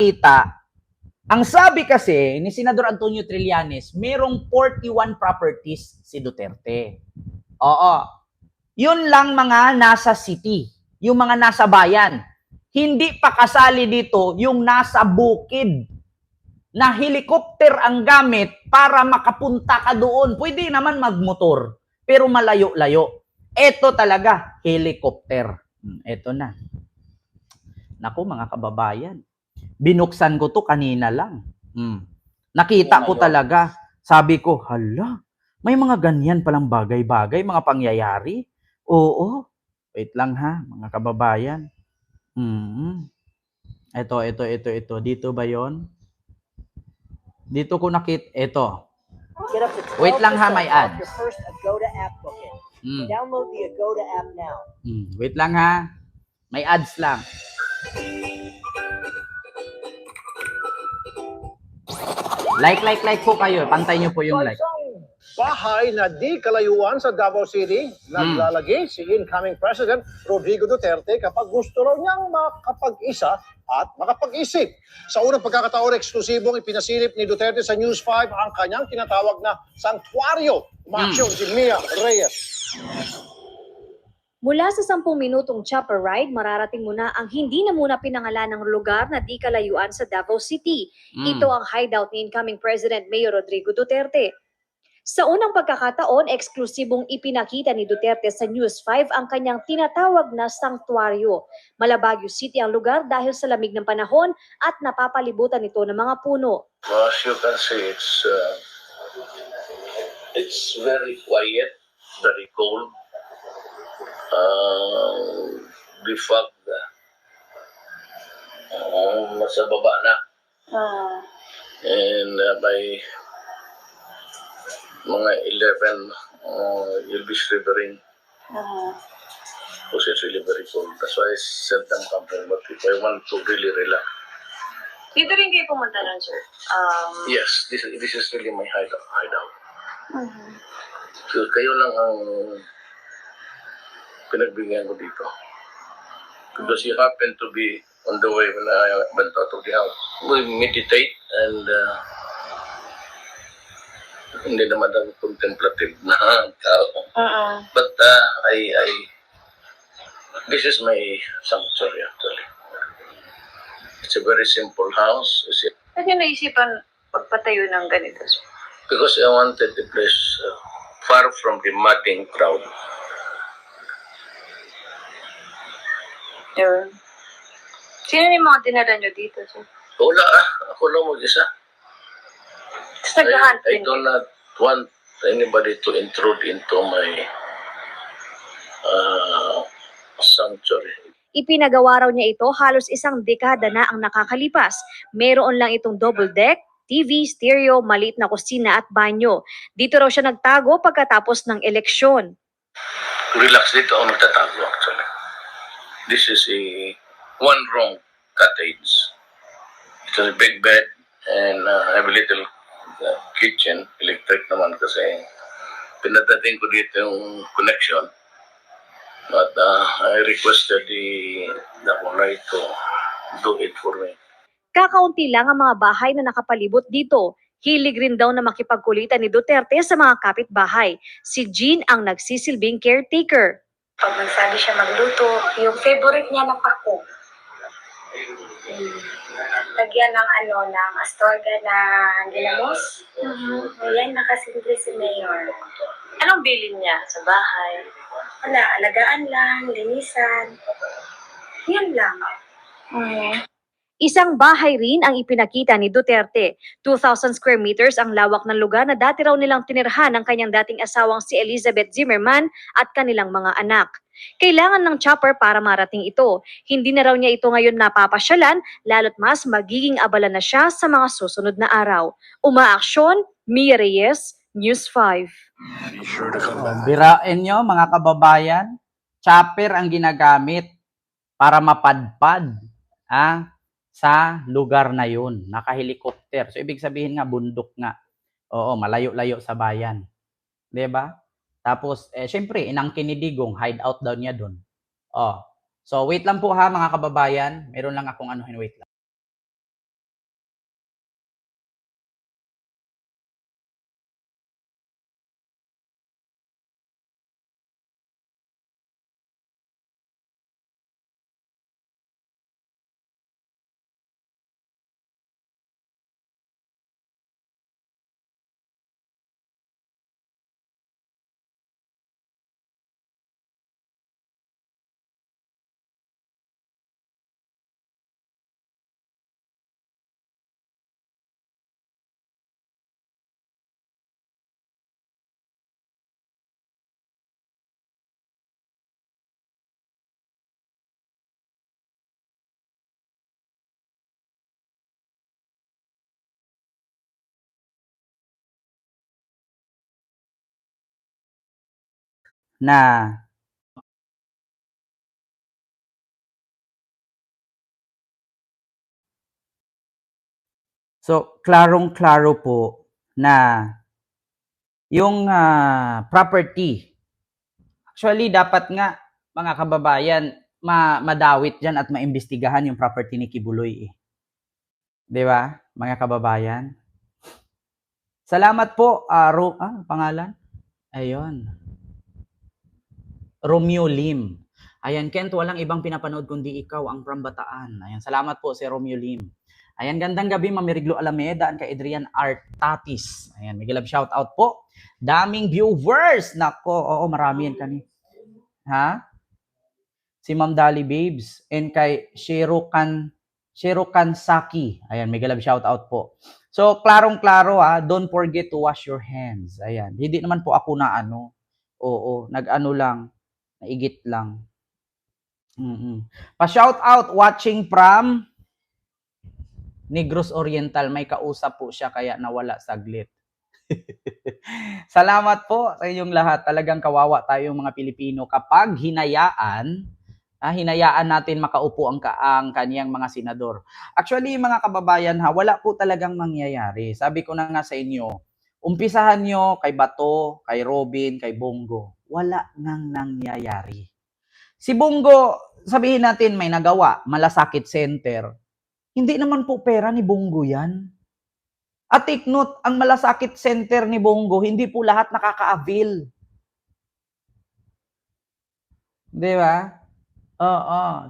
kita, ang sabi kasi ni Senador Antonio Trillanes, merong 41 properties si Duterte. Oo. Yun lang mga nasa city, yung mga nasa bayan. Hindi pa kasali dito yung nasa bukid na helicopter ang gamit para makapunta ka doon. Pwede naman magmotor, pero malayo-layo. Ito talaga, helicopter. Ito na. Naku, mga kababayan. Binuksan ko to kanina lang. Nakita ko talaga. Sabi ko, hala, may mga ganyan palang bagay-bagay, mga pangyayari. Oo. Wait lang ha, mga kababayan. Ito. Dito ba yon? Dito ko nakita. Ito. Wait lang ha, may ads. Download the Agoda app now. Wait lang ha. May ads lang. Like po kayo. Pantay nyo po yung like. Bahay na di kalayuan sa Davao City, naglalagay si incoming President Rodrigo Duterte kapag gusto raw niyang makapag-isa at makapag-isip. Sa unang pagkakataon, eksklusibong ipinasilip ni Duterte sa News 5 ang kanyang tinatawag na sanktuaryo. Umaksyon si Mia Reyes. Mula sa 10 minutong chopper ride, mararating mo na ang hindi na muna pinangalan ng lugar na di kalayuan sa Davao City. Ito ang hideout ni incoming President Mayor Rodrigo Duterte. Sa unang pagkakataon, eksklusibong ipinakita ni Duterte sa News 5 ang kanyang tinatawag na sanktuaryo. Malabagyo City ang lugar dahil sa lamig ng panahon at napapalibutan ito ng mga puno. Well, as you can see, it's very quiet, very cold. The fact that nasa baba na. And by mga 11, you'll be shivering. Because it's really very cold. That's why I said them something, but if I want to really relax. Dito rin kayo pumunta nun, sir? Yes, this is really my hideout. So kayo lang ang pinagbigyan ko dito. Because you happen to be on the way when I went out of the house. We meditate and hindi naman ang contemplative na tao. But this is my sanctuary actually. It's a very simple house. Bakit naisipan pagpatayo ng ganito, sir? Because I wanted the place far from the madding crowd. Sino yung mga dinala nyo dito, sir? Wala ako lang mag-isa. I do not want anybody to intrude into my sanctuary. Ipinagawa raw niya ito halos isang dekada na ang nakakalipas. Meron lang itong double deck, TV, stereo, maliit na kusina at banyo. Dito raw siya nagtago pagkatapos ng eleksyon. Relax dito ako nagtatago actually. This is a one-room cottage. It's a big bed and I have a little kitchen, electric naman kasi pinatating ko dito yung connection. But I requested the owner to do it for me. Kakaunti lang ang mga bahay na nakapalibot dito. Hilig rin daw na makipagkulitan ni Duterte sa mga kapitbahay. Si Jean ang nagsisilbing caretaker. Pag nagsabi siya magluto, yung favorite niya na pako. Lagyan ng ng astorga na ginamos. Ayan, nakasimple si Mayor. Anong bilin niya sa bahay? Wala, alagaan lang, linisan. Yan lang. Isang bahay rin ang ipinakita ni Duterte. 2,000 square meters ang lawak ng lugar na dati raw nilang tinirhan ng kanyang dating asawang si Elizabeth Zimmerman at kanilang mga anak. Kailangan ng chopper para marating ito. Hindi na raw niya ito ngayon napapasyalan, lalo't mas magiging abala na siya sa mga susunod na araw. Umaaksyon, Mia Reyes, News 5. Birain nyo, mga kababayan, chopper ang ginagamit para mapadpad sa lugar na yun. Naka-helicopter. So, ibig sabihin nga, bundok nga. Oo, malayo-layo sa bayan. 'Di ba? Tapos, syempre, inang kinidigong, hideout daw niya dun. Oh. So, wait lang po ha, mga kababayan. Meron lang akong anuhin, wait lang. na so klarong-klaro po na yung property, actually dapat nga mga kababayan madawit dyan at maimbestigahan yung property ni Kibuloy eh. Di ba, mga kababayan? Salamat po, pangalan? Ayun. Romeo Lim. Ayan, Kent, walang ibang pinapanood kundi ikaw ang from Bataan. Ayan, salamat po si Romeo Lim. Ayan, gandang gabi, Mamiriglo Alameda, and kay Adrian Artatis. Ayan, Miguel, shout out po. Daming viewers. Nako, oo, marami yan kanina. Ha? Si Ma'am Dali Babes. And kay Shirokan Saki. Ayan, Miguel, shout out po. So, klarong-klaro don't forget to wash your hands. Ayan, hindi naman po ako na ano. Oo, nag-ano lang. Naigit lang. Pa-shout out watching from Negros Oriental. May kausap po siya kaya nawala saglit. Salamat po sa inyong lahat. Talagang kawawa tayong mga Pilipino kapag hinayaan natin makaupo ang kaniyang mga senador. Actually, mga kababayan wala po talagang mangyayari. Sabi ko na nga sa inyo, umpisahan nyo kay Bato, kay Robin, kay Bongo. Wala nang nangyayari. Si Bongo, sabihin natin may nagawa, malasakit center. Hindi naman po pera ni Bongo yan. At take note, ang malasakit center ni Bongo, hindi po lahat nakaka-avail. Di ba? Oo.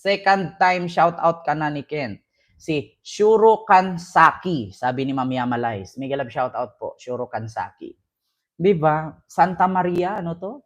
Second time shout out ka na ni Ken. Si Shuro Kansaki, sabi ni Ma'am Yamalais. Miguel, shout out po, Shuro Kansaki. Di ba? Santa Maria, ano to?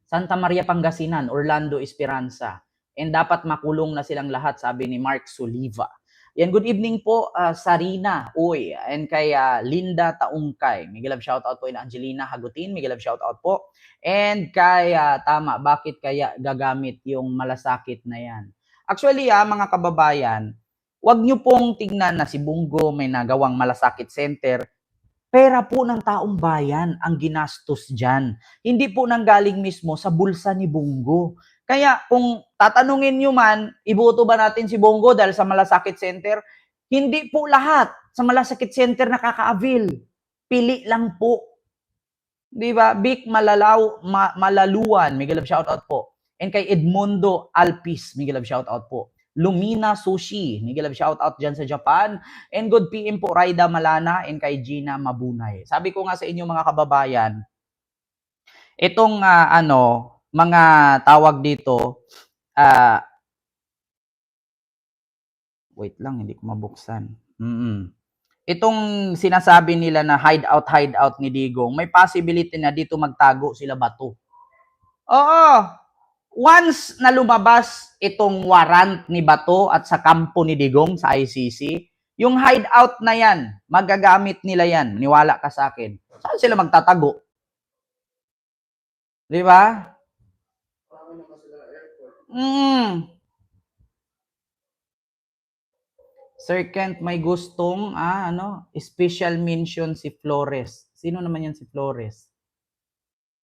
Santa Maria Pangasinan, Orlando Esperanza. And dapat makulong na silang lahat, sabi ni Mark Soliva. Yan, good evening po, Sarina Uy, and kay Linda Taungkay. Miguel, shout out po ina Angelina Hagutin. Miguel, shout out po. And kay, tama, bakit kaya gagamit yung malasakit na yan? Actually, mga kababayan, wag nyo pong tignan na si Bongo may nagawang malasakit center. Pera po ng taong bayan ang ginastos dyan. Hindi po nanggaling mismo sa bulsa ni Bongo. Kaya kung tatanungin nyo man, iboto ba natin si Bongo dahil sa malasakit center? Hindi po lahat sa malasakit center nakaka-avail. Pili lang po. Di ba? Vic Malaluan, Miguel, shout out po. And kay Edmundo Alpis, Miguel, shout out po. Lumina Sushi, Miguel, shout out dyan sa Japan. And good PM po, Raida Malana and kay Gina Mabunay. Sabi ko nga sa inyo mga kababayan, itong mga tawag dito, wait lang, hindi ko mabuksan. Itong sinasabi nila na hideout ni Digong, may possibility na dito magtago sila Bato. Oo. Once na lumabas itong warrant ni Bato at sa kampo ni Digong sa ICC, yung hideout na yan, magagamit nila yan. Niwala ka sa akin. Saan sila magtatago? Di ba? Sir Kent, may gustong special mention si Flores. Sino naman yan si Flores?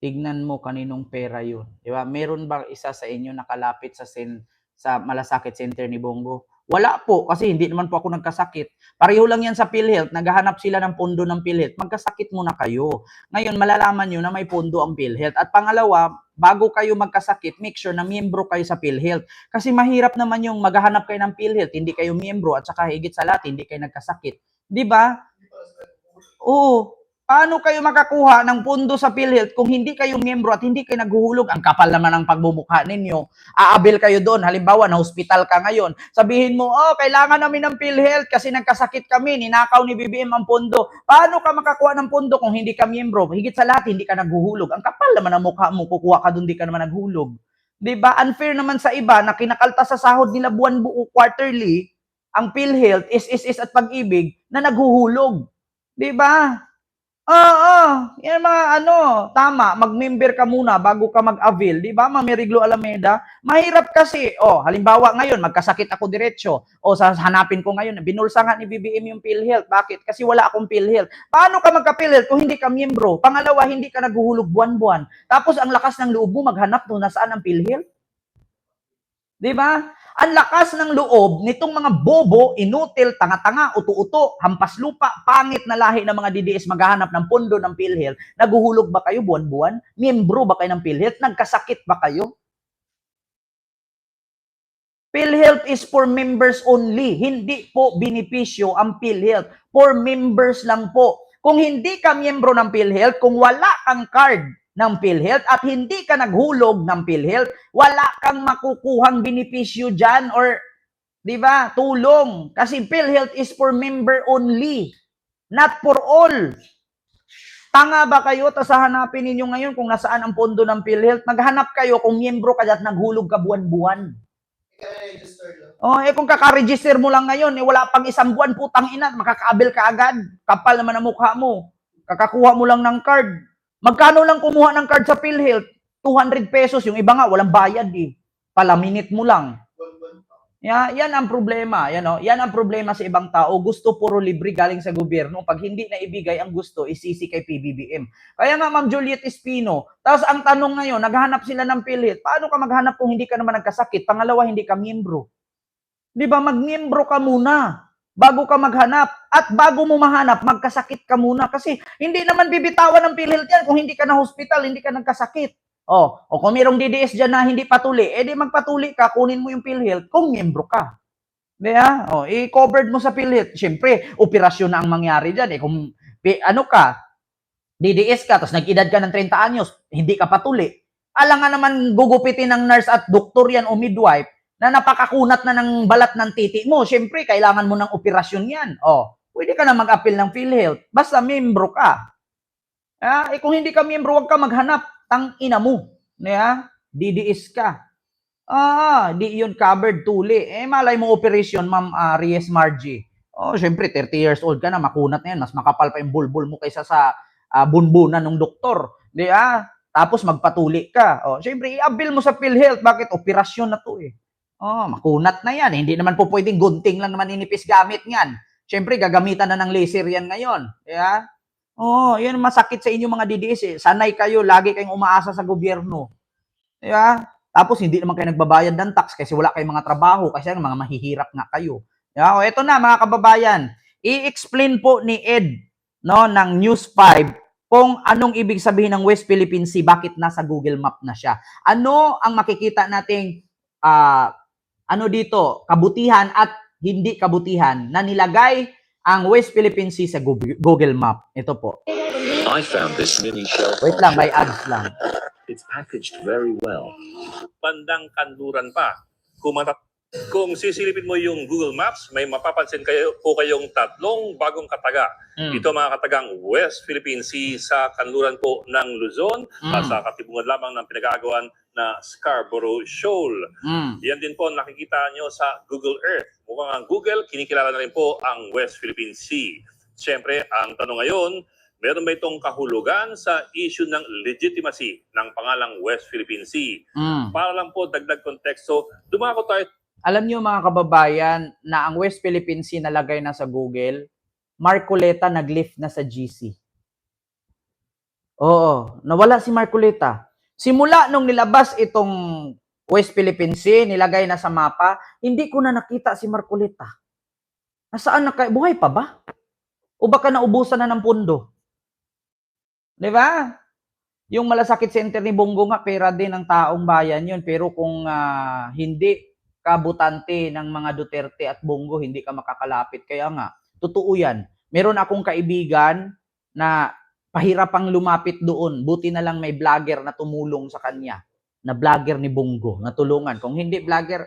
Tignan mo kaninong pera yun. Di ba? Meron bang isa sa inyo nakalapit sa malasakit center ni Bongo? Wala po, kasi hindi naman po ako nagkasakit. Pareho lang yan sa PhilHealth. Naghahanap sila ng pondo ng PhilHealth. Magkasakit muna kayo. Ngayon, malalaman nyo na may pondo ang PhilHealth. At pangalawa, bago kayo magkasakit, make sure na miyembro kayo sa PhilHealth. Kasi mahirap naman yung maghahanap kayo ng PhilHealth, hindi kayo miyembro, at saka higit sa lahat, hindi kayo nagkasakit. Di ba? Oo. Paano kayo makakuha ng pondo sa PhilHealth kung hindi kayo miyembro at hindi kayo naghuhulog? Ang kapal naman ng pagbubukha ninyo. Aabil kayo doon. Halimbawa, na hospital ka ngayon. Sabihin mo, kailangan namin ng PhilHealth kasi nagkasakit kami, ninakaw ni BBM ang pondo. Paano ka makakuha ng pondo kung hindi ka miyembro? Higit sa lahat, hindi ka naghuhulog. Ang kapal naman ng mukha mo, kukuha ka doon, hindi ka naman naghulog. Diba? Unfair naman sa iba na kinakalta sa sahod nila buwan buo quarterly, ang PhilHealth, is at Pag-ibig na naghuhulog. Diba? Oo, yan mga tama, mag-member ka muna bago ka mag-avail, 'di ba? Mamiriglo Alameda, mahirap kasi. Halimbawa ngayon magkasakit ako diretso. Hanapin ko ngayon, binulsa nga ni BBM yung PhilHealth. Bakit? Kasi wala akong PhilHealth. Paano ka magka-PhilHealth kung hindi ka miyembro? Pangalawa, hindi ka naghuhulog buwan-buwan. Tapos ang lakas ng loob mo maghanap kung nasaan ang PhilHealth. 'Di ba? Ang lakas ng loob nitong mga bobo, inutil, tanga-tanga, uto-uto, hampas lupa, pangit na lahi ng mga DDS maghahanap ng pondo ng PhilHealth. Naguhulog ba kayo buwan-buwan? Miyembro ba kayo ng PhilHealth? Nagkasakit ba kayo? PhilHealth is for members only. Hindi po benepisyo ang PhilHealth. For members lang po. Kung hindi ka miyembro ng PhilHealth, kung wala kang card ng PhilHealth at hindi ka naghulog ng PhilHealth, wala kang makukuhang benepisyo dyan or, di ba, tulong. Kasi PhilHealth is for member only, not for all. Tanga ba kayo? Tapos hanapin ninyo ngayon kung nasaan ang pondo ng PhilHealth. Maghanap kayo kung miyembro ka at naghulog ka buwan-buwan. Kung kaka-register mo lang ngayon, wala pang isang buwan, putang ina, makakaabil ka agad. Kapal naman ang mukha mo. Kakakuha mo lang ng card. Magkano lang kumuha ng card sa PhilHealth? 200 pesos. Yung iba nga, walang bayad eh. Palaminit mo lang. Yan ang problema. Yan ang problema sa ibang tao. Gusto puro libre galing sa gobyerno. Pag hindi na ibigay ang gusto, isisi kay PBBM. Kaya nga, Ma'am Juliet Espino, tapos ang tanong ngayon, naghahanap sila ng PhilHealth. Paano ka maghanap kung hindi ka naman nagkasakit? Pangalawa, hindi ka miyembro. Di ba? Mag-miyembro ka muna bago ka maghanap. At bago mo mahanap, magkasakit ka muna. Kasi hindi naman bibitawan ng PhilHealth yan kung hindi ka na hospital, hindi ka nagkasakit. O kung mayroong DDS dyan na hindi patuli, di magpatuli ka, kunin mo yung PhilHealth kung miyembro ka. Diba? I-covered mo sa PhilHealth. Siyempre, operasyon na ang mangyari dyan. Kung DDS ka, tapos nag-edad ka ng 30 anyos, hindi ka patuli. Alangan naman gugupitin ng nurse at doktor yan o midwife na napakakunat na ng balat ng titi mo. Siyempre, kailangan mo ng operasyon yan. Pwede ka na mag-appeal ng PhilHealth. Basta miyembro ka. Kung hindi ka miyembro, huwag ka maghanap. Tang ina mo. DDS ka. Di yun covered, tuli. Malay mo operation, Ma'am Reyes Margie. Siyempre, 30 years old ka na, makunat na yan. Mas makapal pa yung bulbul mo kaysa sa bunbunan ng doktor. Tapos magpatuli ka. Siyempre, i-avail mo sa PhilHealth. Bakit? Operasyon na to eh. Makunat na yan. Hindi naman po pwedeng gunting lang naman inipis gamit yan. Siyempre, gagamitan na ng laser yan ngayon. Yan masakit sa inyo mga DDS eh. Sanay kayo, lagi kayong umaasa sa gobyerno. Tapos hindi naman kayo nagbabayad ng tax kasi wala kayong mga trabaho kasi mga mahihirap nga kayo. Ito na mga kababayan. I-explain po ni Ed ng News 5 kung anong ibig sabihin ng West Philippine Sea, bakit nasa Google Map na siya. Ano ang makikita nating dito, kabutihan at hindi kabutihan na nilagay ang West Philippine Sea sa Google Map. Ito po. I found this mini shell. Wait lang, may ads lang. It's packaged very well. Bandang kanluran pa. Kung sisilipin mo yung Google Maps, may mapapansin kayong tatlong bagong kataga. Ito mga katagang West Philippine Sea sa kanluran po ng Luzon at sa katibungan lamang ng pinag-aagawan na Scarborough Shoal. Yan din po nakikita nyo sa Google Earth. Mukhang ang Google, kinikilala na rin po ang West Philippine Sea. Siyempre, ang tanong ngayon, meron ba itong kahulugan sa issue ng legitimacy ng pangalang West Philippine Sea? Para lang po dagdag konteksto, dumako tayo. Alam niyo mga kababayan na ang West Philippine Sea nalagay na sa Google, Marcoleta naglift na sa GC. Nawala si Marcoleta. Simula nung nilabas itong West Philippine Sea, nilagay na sa mapa, hindi ko na nakita si Marcoleta. Nasaan na buhay pa ba? O baka naubusan na ng pundo? 'Di ba? Yung malasakit center ni Bongo nga, pera din ng taong bayan yun. Pero kung hindi kabutante ng mga Duterte at Bongo, hindi ka makakalapit. Kaya nga, totoo yan. Meron akong kaibigan na pahirapang lumapit doon. Buti na lang may vlogger na tumulong sa kanya. Na vlogger ni Bongo, na tulungan. Kung hindi vlogger,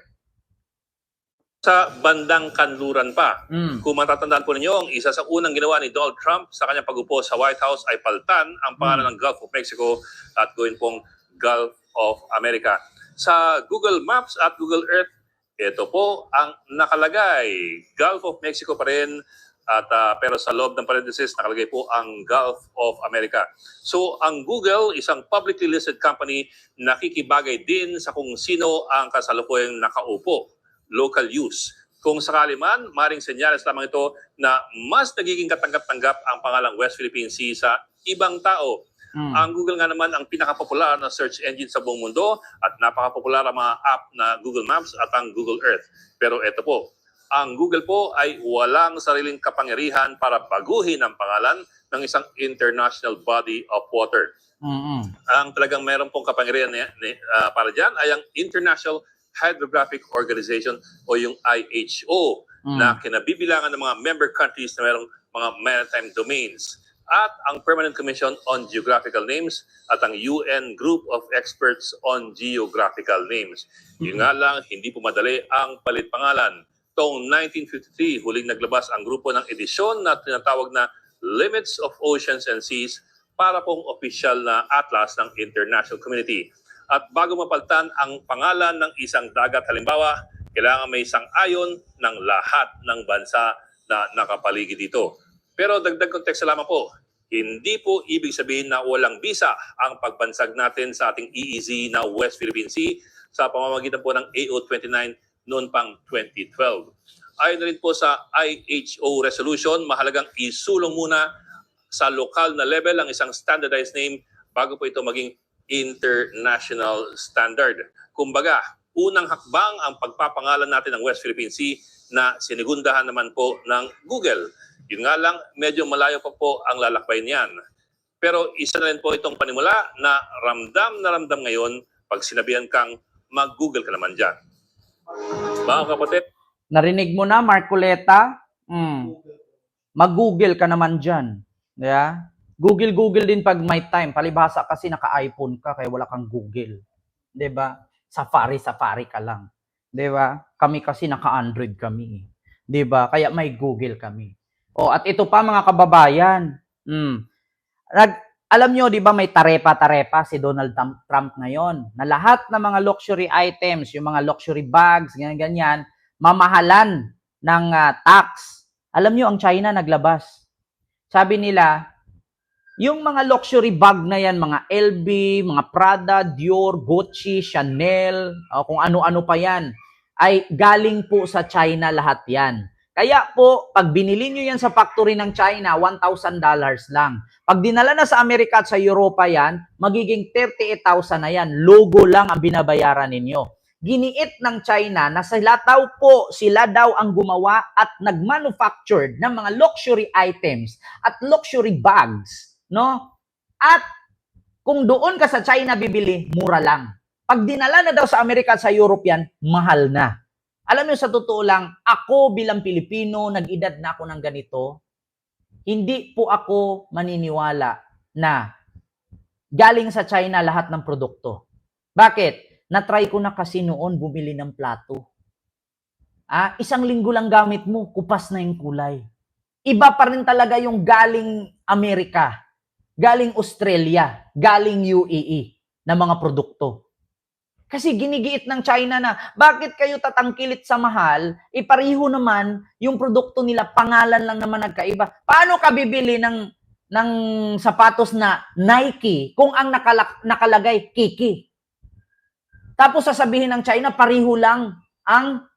sa bandang kanluran pa. Kung matatandaan po ninyo, ang isa sa unang ginawa ni Donald Trump sa kanyang pag-upo sa White House ay paltan ang pangalan ng Gulf of Mexico at gawin pong Gulf of America. Sa Google Maps at Google Earth, ito po ang nakalagay. Gulf of Mexico pa rin At pero sa loob ng parenthesis nakalagay po ang Gulf of America. So ang Google, isang publicly listed company, nakikibagay din sa kung sino ang kasalukuyang nakaupo, local use. Kung sakali man, maring senyales lamang ito na mas nagiging katanggap-tanggap ang pangalang West Philippine Sea sa ibang tao. Ang Google nga naman ang pinakapopular na search engine sa buong mundo at napakapopular ang mga app na Google Maps at ang Google Earth. Pero ito po, ang Google po ay walang sariling kapangyarihan para baguhin ang pangalan ng isang international body of water. Ang talagang meron pong kapangyarihan para dyan ay ang International Hydrographic Organization o yung IHO na kinabibilangan ng mga member countries na merong mga maritime domains at ang Permanent Commission on Geographical Names at ang UN Group of Experts on Geographical Names. Yun nga lang, hindi po madali ang palit pangalan. Taong 1953, huling naglabas ang grupo ng edisyon na tinatawag na Limits of Oceans and Seas para pong opisyal na atlas ng international community. At bago mapalitan ang pangalan ng isang dagat, halimbawa, kailangan may sang-ayon ng lahat ng bansa na nakapaligid dito. Pero dagdag konteksto lamang po, hindi po ibig sabihin na walang bisa ang pagbansag natin sa ating EEZ na West Philippine Sea sa pamamagitan po ng AO29 noon pang 2012. Ayon na rin po sa IHO resolution, mahalagang isulong muna sa lokal na level ang isang standardized name bago po ito maging international standard. Kumbaga, unang hakbang ang pagpapangalan natin ng West Philippine Sea na sinigundahan naman po ng Google. Yun nga lang, medyo malayo pa po ang lalakbay niyan. Pero isa na rin po itong panimula na ramdam ngayon pag sinabihan kang mag-Google ka naman dyan. Mga kapatid, Narinig mo na, Marcoleta? Mag-Google ka naman dyan. Yeah? Google din pag may time. Palibhasa kasi naka-iPhone ka kaya wala kang Google. 'Di ba? Safari ka lang. 'Di ba? Kami kasi naka-Android kami. 'Di ba? Kaya may Google kami. Oh, at ito pa mga kababayan. Alam nyo, 'di ba may tarepa si Donald Trump ngayon na lahat ng mga luxury items, yung mga luxury bags, ganyan, mamahalan ng tax. Alam nyo, ang China naglabas. Sabi nila, yung mga luxury bag na yan, mga LV, mga Prada, Dior, Gucci, Chanel, kung ano-ano pa yan, ay galing po sa China lahat yan. Kaya po, pag binili nyo yan sa factory ng China, $1,000 lang. Pag dinala na sa Amerika at sa Europa yan, magiging 38,000 na yan. Logo lang ang binabayaran ninyo. Giniit ng China na sila daw ang gumawa at nag-manufactured ng mga luxury items at luxury bags. No? At kung doon ka sa China bibili, mura lang. Pag dinala na daw sa Amerika at sa Europe yan, mahal na. Alam niyo, sa totoo lang, ako bilang Pilipino, nag-edad na ako ng ganito, hindi po ako maniniwala na galing sa China lahat ng produkto. Bakit? Na-try ko na kasi noon bumili ng plato. Isang linggo lang gamit mo, kupas na yung kulay. Iba pa rin talaga yung galing Amerika, galing Australia, galing UAE na mga produkto. Kasi ginigiit ng China na, bakit kayo tatangkilit sa mahal? Pareho naman, yung produkto nila, pangalan lang naman nagkaiba. Paano ka bibili ng sapatos na Nike kung ang nakalagay Kiki? Tapos sasabihin ng China, pareho lang ang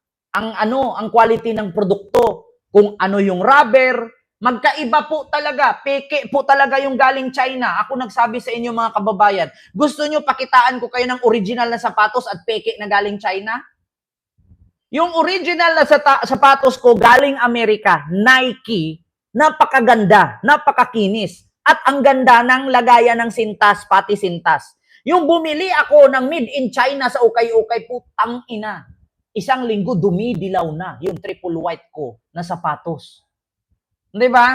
quality ng produkto. Kung ano yung rubber, magkaiba po talaga, peke po talaga yung galing China. Ako nagsabi sa inyo mga kababayan, gusto nyo pakitaan ko kayo ng original na sapatos at peke na galing China? Yung original na sapatos ko galing Amerika, Nike, napakaganda, napakakinis. At ang ganda ng lagayan ng sintas, pati sintas. Yung bumili ako ng made in China sa ukay-ukay, putang ina. Isang linggo dumidilaw na yung triple white ko na sapatos. 'Di ba?